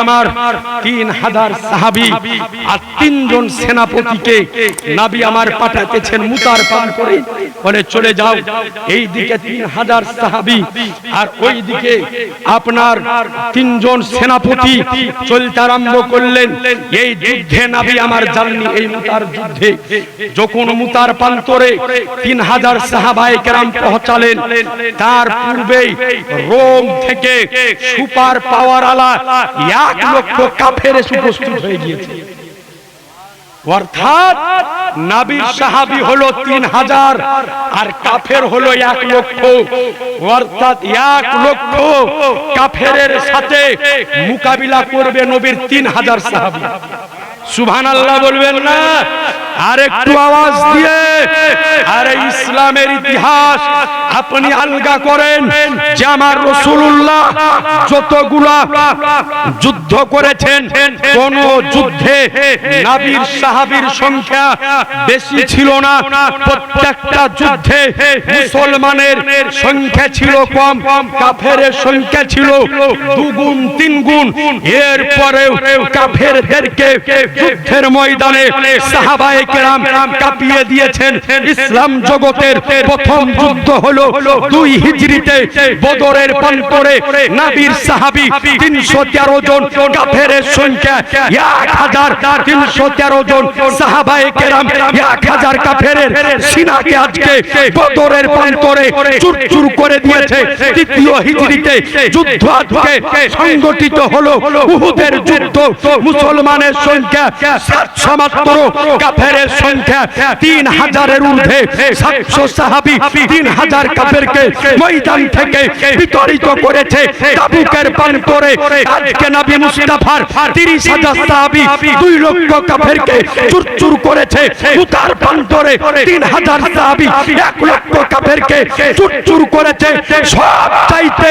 আমার 3000 সাহাবী আর 3 জন সেনাপতিকে নবী আমার পাঠাতেছেন মুতার পান করে, বলে চলে যাও। এই দিকে 3000 সাহাবী আর ওই দিকে আপনার 3 জন সেনাপতি চলতে আরম্ভ করলেন। এই যুদ্ধে নবী আমার জাননি, এই মুতার যুদ্ধে যখন মুতার প্রান্তরে 3000 সাহাবায়ে কেরাম পৌঁছালেন, তার পূর্বেই রোম থেকে সুপার পাওয়ার আলা 1 লক্ষ কাফের উপস্থিত হয়ে গিয়েছে। অর্থাৎ নবীর সাহাবী হলো 3000 আর কাফের হলো 1 লক্ষ। অর্থাৎ 1 লক্ষ কাফেরের সাথে মোকাবিলা করবে নবীর 3000 সাহাবী। সুবহানাল্লাহ বলবেন না? আর একটু আওয়াজ দিয়ে। আরে ইসলামের ইতিহাস আপনি আলগা করেন যে আমার রাসূলুল্লাহ যতগুলা যুদ্ধ করেছেন, কোন যুদ্ধে নবীর সাহাবীর সংখ্যা বেশি ছিল না। প্রত্যেকটা যুদ্ধে মুসলমানের সংখ্যা ছিল কম, কাফেরের সংখ্যা ছিল 2 গুণ 3 গুণ। এরপরেও কাফেরদেরকে যুদ্ধের ময়দানে সাহাবায়ে কেরাম কাঁপিয়ে দিয়েছেন। ইসলাম জগতের প্রথম যুদ্ধ হলো 2 হিজরিতে বদরের প্রান্তরে নবীর সাহাবী 313 জন, কাফেরের সংখ্যা 1313 জন। সাহাবায়ে কেরাম 1000 কাফেরের সিনাকে আজকে বদরের প্রান্তরে চুরচুর করে দিয়েছে। তৃতীয় হিজরিতে যুদ্ধ আজকে সংগঠিত হলো উহুদের যুদ্ধ। মুসলমানের সংখ্যা 700 মাত্র, কাফেরের সংখ্যা 3000 এর ঊর্ধ্বে। 700 সাহাবী 3000 কাফেরকে ময়দান থেকে বিতাড়িত করেছে। তাবুকের প্রান্তরে আজকে নবী মুস্তাফার 30000 সাহাবী 2 লক্ষ কাফেরকে চুরচুর করেছে। মুতার প্রান্তরে 3000 সাহাবী 1 লক্ষ কাফেরকে চুরচুর করেছে। সব চাইতে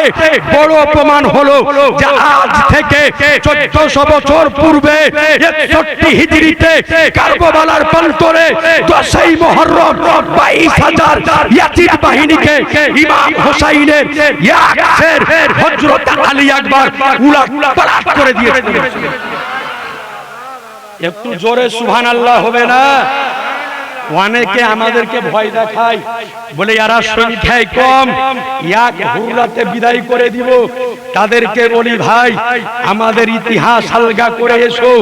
বড় অপমান হলো যে আজ থেকে 1400 বছর পূর্বে 61 হিজরিতে কারবালার প্রান্তরে 10ই মুহররম 22000 ইয়াজিদ বাহিনীকে ইমাম হোসাইনের এক শের হযরত আলী আকবর উলাট করে দিয়েছিল। একটু জোরে সুবহানাল্লাহ হবে না? অনেকে আমাদেরকে ভয় দেখায়, বলে এরা সংখ্যায় কম, এক হুরলাতে বিদায় করে দিব। তাদেরকে বলি ভাই, আমাদের ইতিহাস আলগা করে এসো।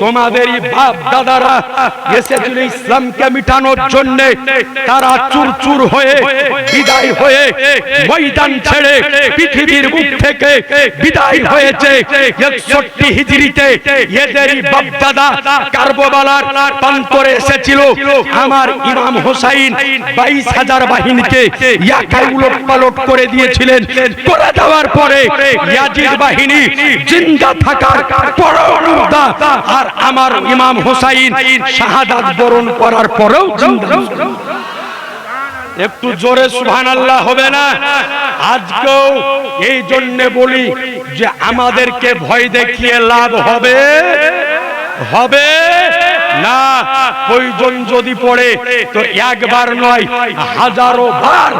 তোমাদেরই বাপ দাদারা এসেছিল ইসলামকে মিটানোর জন্য, তারা চুরচুর হয়ে বিদায় হয়ে ময়দান ছেড়ে পৃথিবীর মুখ থেকে বিদায় হয়েছে। 61 হিজরিতে এদেরই বাপ দাদা কারবালার প্রান্তরে এসেছিল। আমার ইমাম হোসাইন 22000 বাহিনীকে একাই উলটপালট করে দিয়েছিলেন। করে দেওয়ার পরে ইয়াজিদ বাহিনী জিন্দা থাকার পরেও মুর্দা, আর আমার ইমাম হোসাইন শাহাদাত বরণ করার পরেও জিন্দা। একটু জোরে সুবহানাল্লাহ হবে না? আজকেও এই জন্য বলি যে আমাদেরকে ভয় দেখিয়ে লাভ হবে হবে না। প্রয়োজন যদি পড়ে তো একবার নয়, হাজারো বার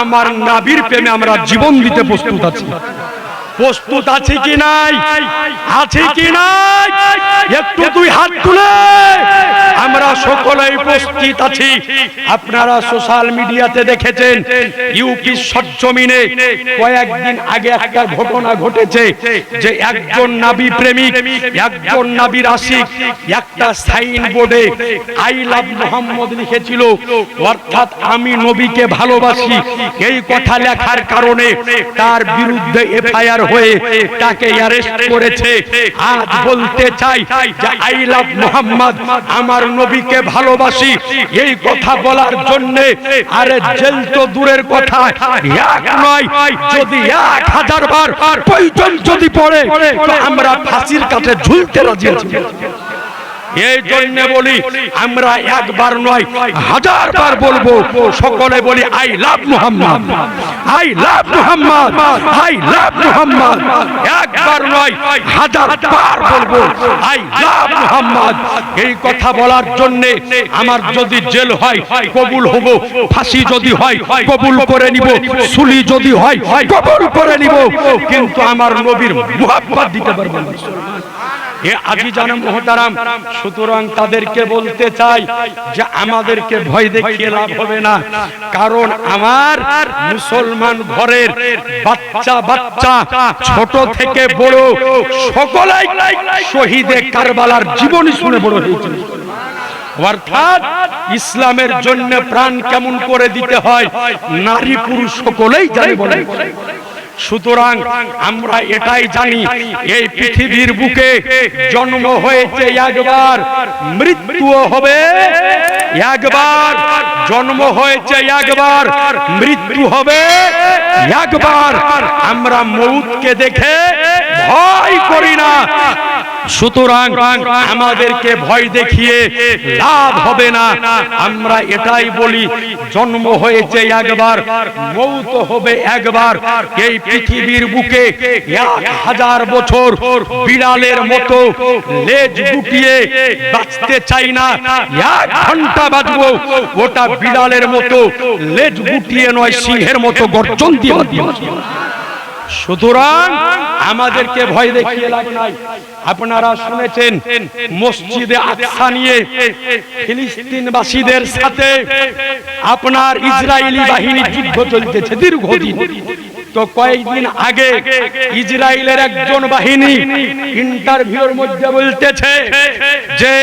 আমার নবীর প্রেমে আমরা জীবন দিতে প্রস্তুত আছি। প্রস্তুত আছি কি নাই? আছি কি নাই? একটু 2 হাত তুলে আমরা সকলেই প্রস্তুত আছি। আপনারা সোশ্যাল মিডিয়াতে দেখেছেন ইউপি সরজমিনে কয়েকদিন আগে একটা ঘটনা ঘটেছে যে একজন নবী প্রেমিক, একজন নবীর আশিক একটা সাইন বোর্ডে আই লাভ মুহাম্মদ লিখেছিল, অর্থাৎ আমি নবীকে ভালোবাসি। এই কথা লেখার কারণে তার বিরুদ্ধে এফআইআর হয়ে তাকে অ্যারেস্ট করেছে। আজ বলতে চাই যে আই লাভ মুহাম্মদ, আমার নবীকে ভালোবাসি, এই কথা বলার জন্য আরে জেল তো দূরের কথা, এক নয় যদি 1000 বার প্রয়োজন যদি পড়ে তো আমরা ফাঁসির কাছে ঝুলতে রাজি আছি। এই জন্য বলি আমরা একবার নয় 1000 বার বলবো। সকলে বলি I love Muhammad, I love Muhammad, I love Muhammad. একবার নয়, হাজার বার বলবো আই লাভ মুহাম্মদ। এই কথা বলার জন্য আমার যদি জেল হয় কবুল হব, ফাঁসি যদি হয় কবুল করে নিব, সুলি যদি হয় কবুল করে নিব, কিন্তু আমার নবীর মুহাব্বত দিতে পারবো না। এ আজিজান মুহতারাম, সুতরাং তাদেরকে বলতে চাই যে আমাদেরকে ভয় দেখিয়ে লাভ হবে না, কারণ আমার মুসলমান ঘরের বাচ্চা বাচ্চা ছোট থেকে বড় সকলেই শহীদে কারবালার জীবনী শুনে বড় হয়েছে। অর্থাৎ ইসলামের জন্য প্রাণ কেমন করে দিতে হয় নারী পুরুষ সকলেই জানে বলে। সুতরাং আমরা এটাই জানি, এই পৃথিবীর বুকে জন্ম হয়েছে একবার, মৃত্যুও হবে একবার। জন্ম হয়েছে একবার, মৃত্যু হবে একবার। আমরা মউতকে দেখে ভয় করি না, সুতরাং আমাদেরকে ভয় দেখিয়ে লাভ হবে না। আমরা এটাই বলি, জন্ম হয়েছে একবার, মউত হবে একবার। এই পৃথিবীর বুকে 1000 বছর বিড়ালের মতো লেজ গুটিয়ে বাঁচতে চাই না। 1 ঘন্টা বাঁচবো, ওটা বিড়ালের মতো লেজ গুটিয়ে নয়, সিংহের মতো গর্জন দিয়ে। সুতরাং আমাদেরকে ভয় দেখিয়ে লাভ নাই। আপনারা শুনেছেন মসজিদে আকসা নিয়ে ফিলিস্তিনবাসীদের সাথে আপনার ইসরায়েলি বাহিনী যুদ্ধ চলতেছে দীর্ঘদিন। তো কয়েকদিন আগে ইসরায়েলের একজন বাহিনী ইন্টারভিউর মধ্যে বলতেছে যে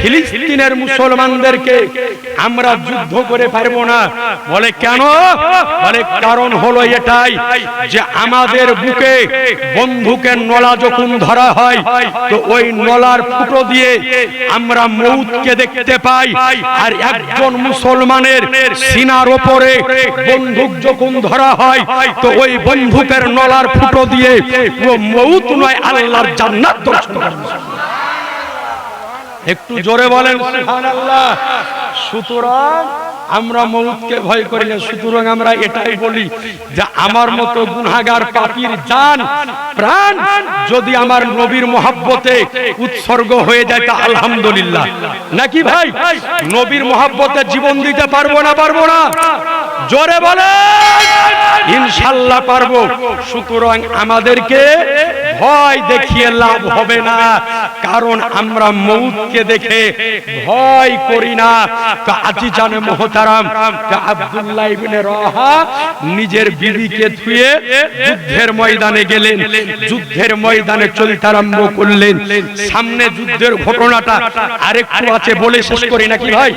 ফিলিস্তিনের মুসলমানদেরকে আমরা যুদ্ধ করে পারবো না। বলে কেন? বলে কারণ হলো এটাই যে আমাদের বুকে বন্দুকের নলা যখন ধরা হয় তো ওই নলার ফুটো দিয়ে আমরা মউতকে দেখতে পাই, আর একজন মুসলমানের সিনার উপরে বন্দুক যখন ধরা হয় তো ওই বন্দুকের নলার ফুটো দিয়ে ও মউত নয়, আল্লাহর জান্নাত দর্শন করে। একটু জোরে বলেন সুবহানাল্লাহ। সুতরাং আমরা মউতকে ভয় করি না। সুতরাং আমরা এটাই বলি যে আমার মতো গুনাহগার পাপীর জান প্রাণ যদি আমার নবীর মহব্বতে উৎসর্গ হয়ে যায় তা আলহামদুলিল্লাহ, নাকি ভাই? নবীর মহব্বতে জীবন দিতে পারবো না? পারবো না? জোরে বলেন ইনশাআল্লাহ পারবো। সুতরাং আমাদেরকে ভয় দেখিয়ে লাভ হবে না, কারণ আমরা মউতকে দেখে ভয় করি না। তো আজিজানে মুহতারাম, আব্দুল্লাহ ইবনে রাওয়াহা নিজের বিবিকে থুয়ে যুদ্ধের ময়দানে গেলেন। যুদ্ধের ময়দানে চলতে আরম্ভ করলেন। সামনে যুদ্ধের ঘটনাটা আরেকটু আছে, বলে শেষ করি নাকি ভাই?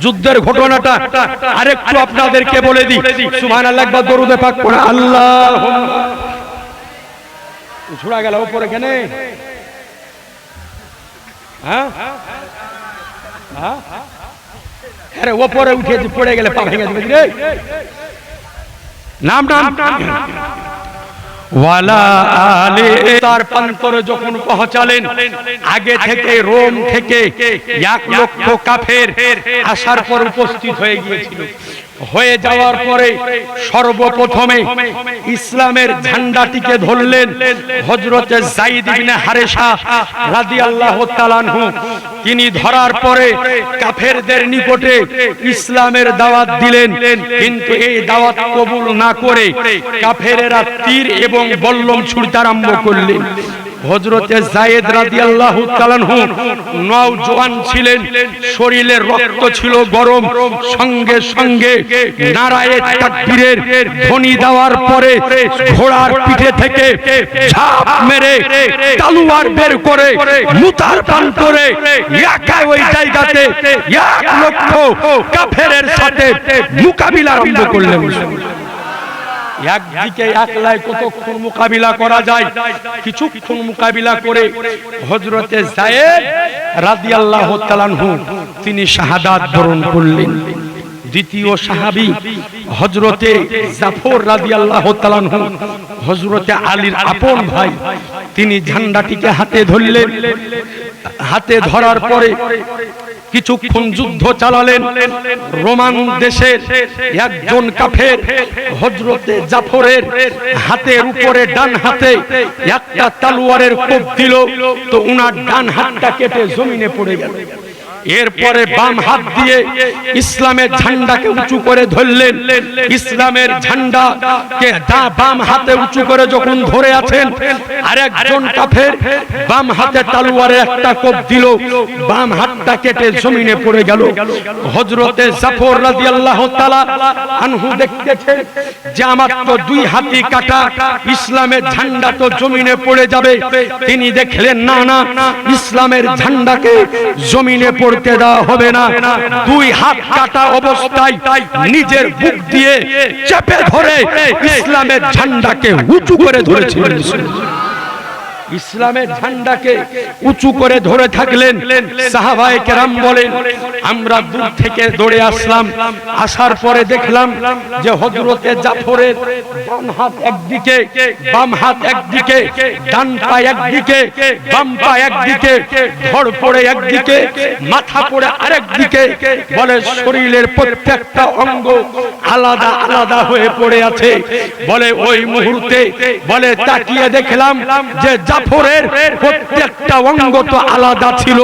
যুদ্ধের ঘটনাটা আরেকটু আপনাদেরকে বলে দিই। সুবহানাল্লাহ, একবার দরুদ পাক পড়ে। আল্লাহুম্মা ছুড়া গেল উপরে কেন? হ্যাঁ হ্যাঁ, আরে উপরে উঠে পড়ে গেলে পা ভেঙে যাবে রে। নাম নাম ওয়ালা আলে তার প্রান্তরে যখন পৌঁছালেন, আগে থেকে রোম থেকে 1 লক্ষ কাফের আসার পর উপস্থিত হয়ে গিয়েছিল। হয়ে যাওয়ার পরে সর্বপ্রথমে ইসলামের ঝান্ডাটিকে ধরলেন হযরতে যায়েদ ইবনে হারেসা রাদিয়াল্লাহু তাআলা আনহু। তিনি ধরার পরে কাফেরদের নিকটে ইসলামের দাওয়াত দিলেন, কিন্তু এই দাওয়াত কবুল না করে কাফেরেরা তীর এবং বল্লম ছুড়তে আরম্ভ করলেন। হযরতে যায়েদ রাদিয়াল্লাহু তাআলা আনহু নওজোয়ান ছিলেন, শরীরে রক্ত ছিল গরম। সঙ্গে সঙ্গে নারায়ে তাকবীরের ধ্বনি দেওয়ার পরে ঘোড়ার পিঠে থেকে ঝাঁপ মেরে তলোয়ার বের করে মুতার পান করে একা ওই জায়গাতে 1 লক্ষ কাফেরের সাথে মোকাবিলা আরম্ভ করলেন। একদিকে একলাই কতক্ষণ মোকাবিলা করা যায়? কিছুক্ষণ মোকাবিলা করে হযরতে যায়েদ রাদিয়াল্লাহু তাআলা আনহু তিনি শাহাদাত বরণ করলেন। দ্বিতীয় সাহাবী হযরতে জাফর রাদিয়াল্লাহু তাআলা আনহু, হযরতে আলীর আপন ভাই, তিনি ঝান্ডাটিকে হাতে ধরলেন। হাতে ধরার পরে কিছুক্ষণ যুদ্ধ চালালেন। রোমান দেশের একজন কাফের হযরতে জাফরের হাতের উপরে ডান হাতে একটা তলোয়ারের কোপ দিল, তো উনার ডান হাতটা কেটে জমিনে পড়ে গেল। এরপরে বাম হাত দিয়ে ইসলামের ঝান্ডাকে উঁচু করে ধরলেন। ইসলামের ঝান্ডাকে বাম হাতে উঁচু করে যখন ধরে আছেন, আরেকজন কাফের বাম হাতে তলোয়ারে একটা কোপ দিল, বাম হাতটা কেটে জমিনে পড়ে গেল। হযরতে জাফর রাদিয়াল্লাহু তাআলা আনহু দেখতেছেন যে আমার তো দুই হাতি কাটা, ইসলামের ঝান্ডা তো জমিনে পড়ে যাবে। তিনি দেখলেন না না, ইসলামের ঝান্ডাকে জমিনে পড়তে দেওয়া হবে না। দুই হাত কাটা অবস্থায় নিজের বুক দিয়ে চেপে ধরে ইসলামের ঝান্ডাকে উঁচু করে ধরেছিলেন। ইসলামের ঝান্ডাকে উঁচু করে ধরে থাকলেন। সাহাবায়ে কেরাম বলেন, আমরা দূর থেকে দৌড়ে আসলাম। আসার পরে দেখলাম যে হযরতে জাফরের ডান হাত একদিকে, বাম হাত একদিকে, ডান পা একদিকে, বাম পা একদিকে, ধড় পড়ে একদিকে, মাথা পড়ে আরেকদিকে। বলে শরীরের প্রত্যেকটা অঙ্গ আলাদা আলাদা হয়ে পড়ে আছে। বলে ওই মুহূর্তে বলে তাকিয়ে দেখলাম যে জাফরের প্রত্যেকটা অঙ্গ তো আলাদা ছিল,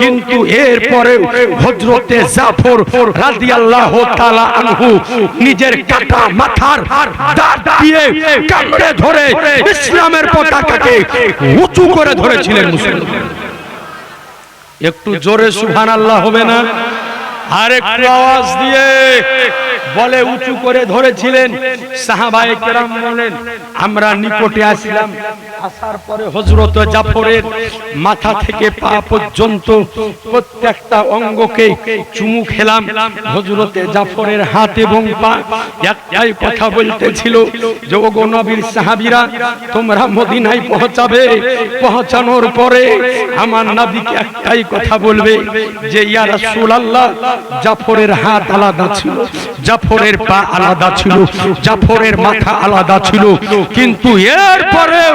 কিন্তু এরপরে হযরতে জাফর রাদিয়াল্লাহু তাআলা আনহু নিজের কাটা মাথার দাঁত দিয়ে কামড়ে ধরে ইসলামের পতাকাকে উঁচু করে ধরেছিলেন। মুসলমান একটু জোরে সুবহানাল্লাহ হবে না? আর একটু আওয়াজ দিয়ে বলে উঁচু করে ধরেছিলেন। সাহাবায়ে কেরাম বলেন, আমরা নিকটে আসলাম। আসার পরে হযরত জাফরের মাথা থেকে পা পর্যন্ত প্রত্যেকটা অঙ্গকে চুমু খেলাম। হযরতে জাফরের হাত এবং পা একটাই কথা বলতেছিল যে ওগো নবীর সাহাবীরা, তোমরা মদিনায় পৌঁছাবে, পৌঁছানোর পরে আমার নবীকে একটাই কথা বলবে যে ইয়া রাসূলুল্লাহ, জাফরের হাত আলাদা ছিল, জাফরের পা আলাদা ছিল, জাফরের মাথা আলাদা ছিল, কিন্তু এরপরেও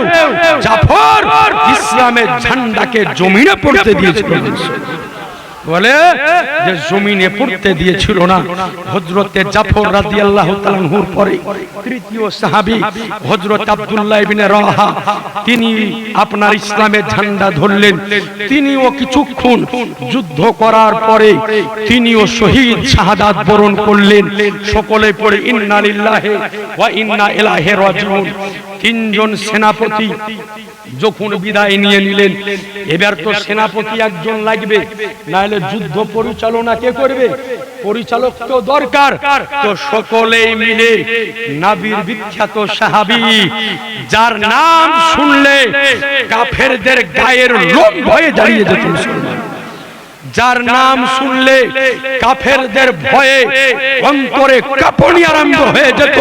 জাফর ইসলামের ঝান্ডাকে জমিনে পড়তে দিয়েছিল। বলে যে জমিনে পড়তে দিয়েছিল না। হযরতে জাফর রাদিয়াল্লাহু তাআলা আনহুর পরে তৃতীয় সাহাবী হযরত আব্দুল্লাহ ইবনে রাওয়াহা, তিনি আপনার ইসলামের ঝান্ডা ধরলেন। তিনিও কিছুক্ষণ যুদ্ধ করার পরে তিনিও শহীদ শাহাদাত বরণ করলেন। সকলে পড়ে ইন্না লিল্লাহি ওয়া ইন্না ইলাইহি রাজিউন। তিনজন সেনাপতি যখন বিদায় নিয়ে নিলেন, এবার তো সেনাপতি একজন লাগবে, নাহলে যুদ্ধ পরিচালনা কে করবে? পরিচালক তো দরকার। তো সকলেই মিলে নবীর বিখ্যাত সাহাবী, যার নাম শুনলে কাফেরদের গায়ের লোম ভয়ে দাঁড়িয়ে যেত, যার নাম শুনলে কাফেরদের ভয়ে অন্তরে কাঁপুনি আরম্ভ হয়ে যেত,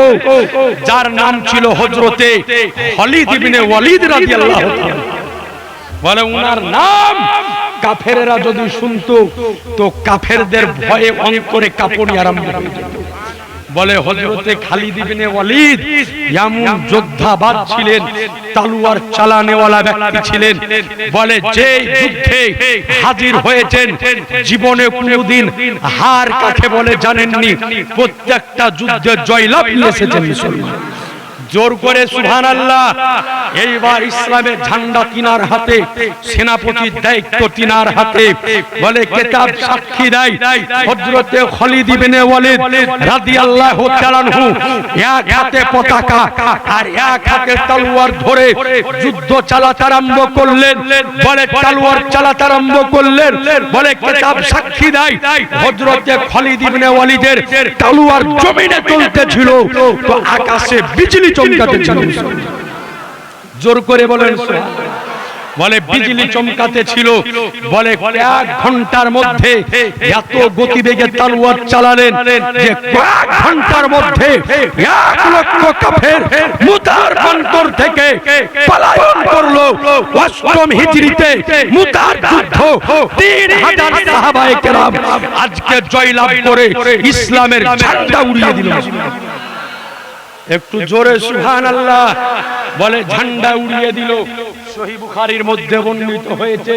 যার নাম ছিল হযরতে খালিদ ইবনে ওয়ালিদ রাদিয়াল্লাহু তাআলা। বলে উনার নাম কাফেররা যদি শুনতো তো কাফেরদের ভয়ে অন্তরে কাঁপুনি আরম্ভ হয়ে যেত। বলে হযরতে খালিদ ইবনে ওয়ালিদ এমন যোদ্ধাবাদ ছিলেন, তলোয়ার চালানেওয়ালা ব্যক্তি ছিলেন। বলে যে যুদ্ধে হাজির হয়েছেন, জীবনে কোনোদিন হার কাকে বলে জানেননি, প্রত্যেকটা যুদ্ধে জয়লাভ নিয়ে এসেছেন মুসলমান। জোর করে সুবহানাল্লাহ। এইবার ইসলামের ঝান্ডা তিনার হাতে, সেনাপতির দায়িত্ব তিনার হাতে। বলে কিতাব সাক্ষী দেয় হযরতে খালিদ ইবনে ওয়ালিদ রাদিয়াল্লাহু তাআলা আনহু এক হাতে পতাকা আর এক হাতে তলোয়ার ধরে যুদ্ধ চালাতে আরম্ভ করলেন। বলে তলোয়ার চালাতে আরম্ভ করলেন। বলে কিতাব সাক্ষী দেয় হযরতে খালিদ ইবনে ওয়ালিদের তলোয়ার জমিনে চলতেছিল, তো আকাশে বিজলি চমকাতে ছিল। জোর করে বলেন। বলে বিজলি চমকাতে ছিল। বলে কয়েক ঘন্টার মধ্যে এত গতিবেগে তলোয়ার চালালেন যে কয়েক ঘন্টার মধ্যে 1 লক্ষ কাফের মুতার প্রান্তর থেকে পলায়ন করলো। 8ম হিজরিতে মুতার যুদ্ধ 3000 সাহাবায়ে কেরাম আজকে জয়লাভ করে ইসলামের ঝান্ডা উড়িয়ে দিল। একটু জোরে সুবহানাল্লাহ বলে ঝান্ডা উড়িয়ে দিল। সহিহ বুখারীর মধ্যে বর্ণিত হয়েছে,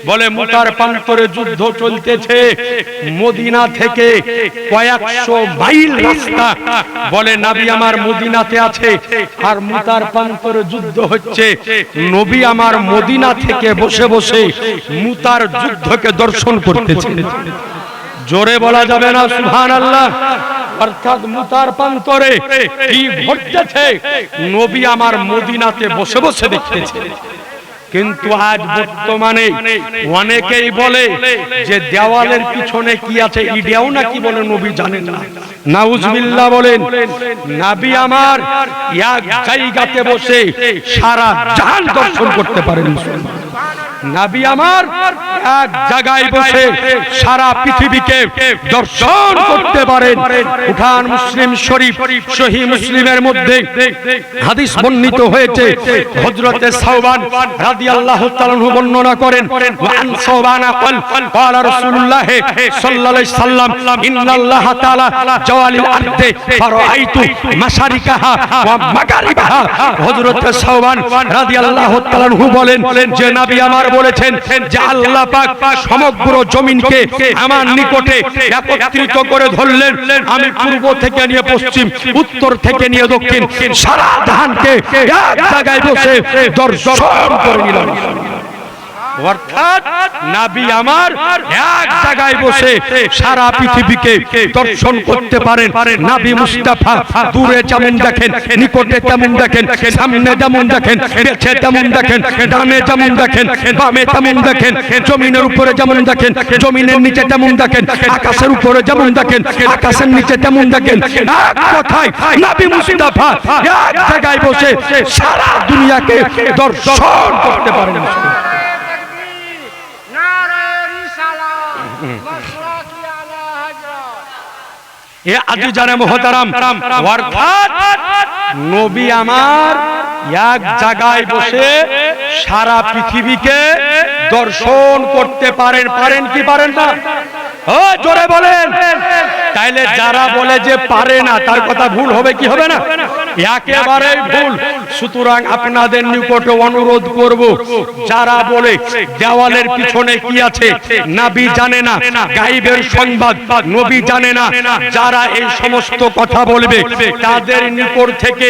বলে মুতার প্রান্তরে যুদ্ধ চলতেছে, মদিনা থেকে কয়েকশো মাইল রাস্তা, বলে নবী আমার মদিনাতে আছে আর মুতার প্রান্তরে যুদ্ধ হচ্ছে। নবী আমার মদিনা থেকে বসে বসে মুতার যুদ্ধকে দর্শন করতেছেন। জোরে বলা যাবে না সুবহানাল্লাহ? অর্থাৎ মুতার প্রান্তরে কি ঘটতেছে নবী আমার মদিনাতে বসে বসে দেখতেছে। কিন্তু আজ বর্তমানে অনেকেই বলে যে দেওয়ালের পিছনে কি আছে ইডিয়াও নাকি বলে নবী জানেন না। নাউজুবিল্লাহ বলেন। নবী আমার এক জায়গাতে বসে সারা জাহান দর্শন করতে পারেন। নবী আমার এক জায়গায় বসে সারা পৃথিবীকে দর্শন করতে পারেন। উঠান মুসলিম শরীফ সহিহ মুসলিমের মধ্যে হাদিস বর্ণিত হয়েছে, হযরতে সাওবান রাদিয়াল্লাহু তাআলা আনহু বর্ণনা করেন, ওয়ান সাওবান ক্বাল ক্বালা রাসূলুল্লাহ সাল্লাল্লাহু আলাইহি সাল্লাম ইন্নাল্লাহ তাআলা জাওয়ালিল আরদি ফারাআইতু মাশারিকাহা ওয়া মাগারিবাহা। হযরতে সাওবান রাদিয়াল্লাহু তাআলা আনহু বলেন যে নবী আমার বলেছেন যে আল্লাহ পাক সমগ্র জমিনকে আমার নিকটে একত্রিত করে ধরলেন। আমি পূর্ব থেকে নিয়ে পশ্চিম, উত্তর থেকে নিয়ে দক্ষিণ সারা জাহানকে এক জায়গায় বসে দর্শন করে নিলাম। অর্থাৎ নবী আমার এক জায়গায় বসে সারা পৃথিবীকে দর্শন করতে পারেন। নবী মুস্তাফা দূরে যেমন দেখেন, নিকটে তেমন দেখেন, সামনে যেমন দেখেন, পেছে তেমন দেখেন, ডানে যেমন দেখেন, বামে তেমন দেখেন, জমিনের উপরে যেমন দেখেন, জমিনের নিচে তেমন দেখেন, আকাশের উপরে যেমন দেখেন, আকাশের নিচে তেমন দেখেন। এক কথায় নবী মুস্তাফা এক জায়গায় বসে সারা দুনিয়াকে দর্শন করতে পারেন। এ আজিজানে মুহতারাম, অর্থাৎ নবী আমার এক জায়গায় বসে সারা পৃথিবীকে দর্শন করতে পারেন। পারেন কি পারেন না? ও জোরে বলেন। তাইলে যারা বলে যে পারে না তার কথা ভুল হবে কি হবে না? একেবারেই ভুল। সুতরাং আপনাদের নিকটে অনুরোধ করব, যারা বলে দেওয়ালের পিছনে কি আছে নবী জানে না, গায়েবের সংবাদ নবী জানে না, যারা এই সমস্ত কথা বলবে তাদের নিকট থেকে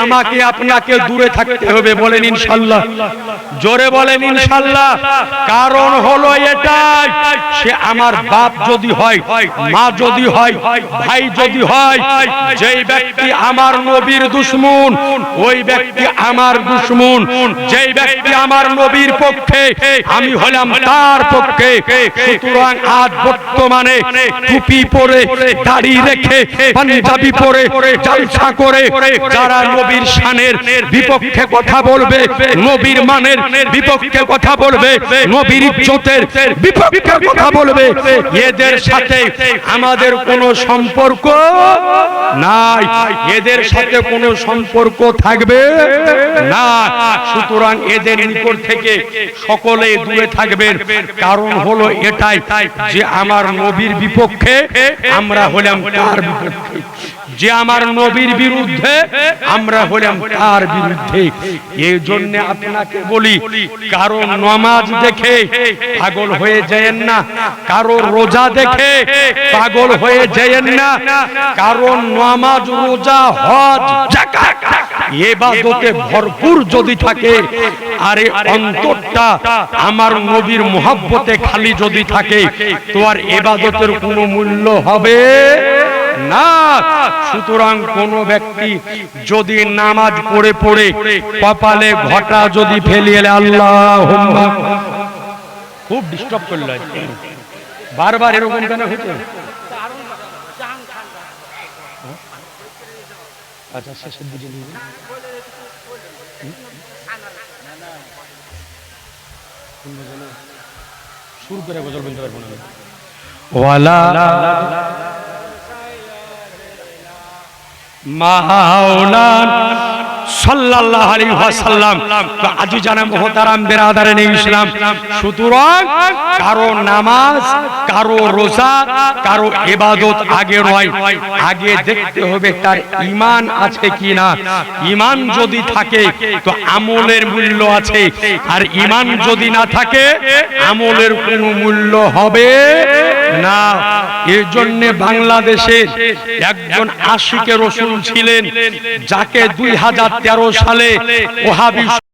আমাকে আপনাকে দূরে থাকতে হবে। বলেন ইনশাআল্লাহ। জোরে বলেন ইনশাআল্লাহ। কারণ হলো এটাই, সে আমার বাপ যদি হয়, মা যদি হয়, ভাই যদি হয়, যেই ব্যক্তি আমার নবীর দুশমন ওই ব্যক্তি আমার দুশমন। যেই ব্যক্তি আমার নবীর পক্ষে আমি হলাম তার পক্ষে। সুতরাং আজ বর্তমানে টুপি পরে, দাড়ি রেখে, পাঞ্জাবি পরে, জালসা করে যারা নবীর শানের বিপক্ষে কথা বলবে, নবীর মানের বিপক্ষে কথা বলবে, নবীর ইজ্জতের বিপক্ষে কথা বলবে, এদের সাথে আমাদের কোনো সম্পর্ক নাই, এদের সাথে কোনো সম্পর্ক থাকবে না। সুতরাং এদের নিকট থেকে সকলে দূরে থাকবেন। কারণ হলো এটাই যে আমার নবীর বিপক্ষে আমরা হলাম তার বিপক্ষে, যে আমার নবীর বিরুদ্ধে আমরা হলাম তার বিরুদ্ধে। এই জন্য আপনাকে বলি, কারো নামাজ দেখে পাগল হয়ে যায়েন না, কারো রোজা দেখে পাগল হয়ে যায়েন না। কারো নামাজ, রোজা, হজ, যাকাত ইবাদতে ভরপুর যদি থাকে, আরে অন্তরটা আমার নবীর মুহাব্বতে খালি যদি থাকে, তো আর ইবাদতের কোনো মূল্য হবে না। সুতরাং কোন ব্যক্তি যদি নামাজ পড়ে পড়ে কপালে ঘটা যদি ফেলিয়ে, আল্লাহুম্মা, খুব ডিস্টার্ব করল বারবার এরকম কেন হচ্ছে? আচ্ছা শেষে বুঝে নিন। শুরু করে গজল বলতে পারবো না। ওয়ালা মাওলানা সাল্লাল্লাহু আলাইহি ওয়াসাল্লাম। তো আজিজানা মুহতারাম বিরাদারানে ইসলাম, সুতরাং কারো নামাজ, কারো রোজা, কারো ইবাদত আগে নয়, আগে দেখতে হবে তার ঈমান আছে কিনা। ঈমান যদি থাকে তো আমলের মূল্য আছে, আর ঈমান যদি না থাকে আমলের কোনো মূল্য হবে না। এর জন্য বাংলাদেশের একজন আশিকে রাসূল ছিলেন, যাকে 2013 সালে ওহাবি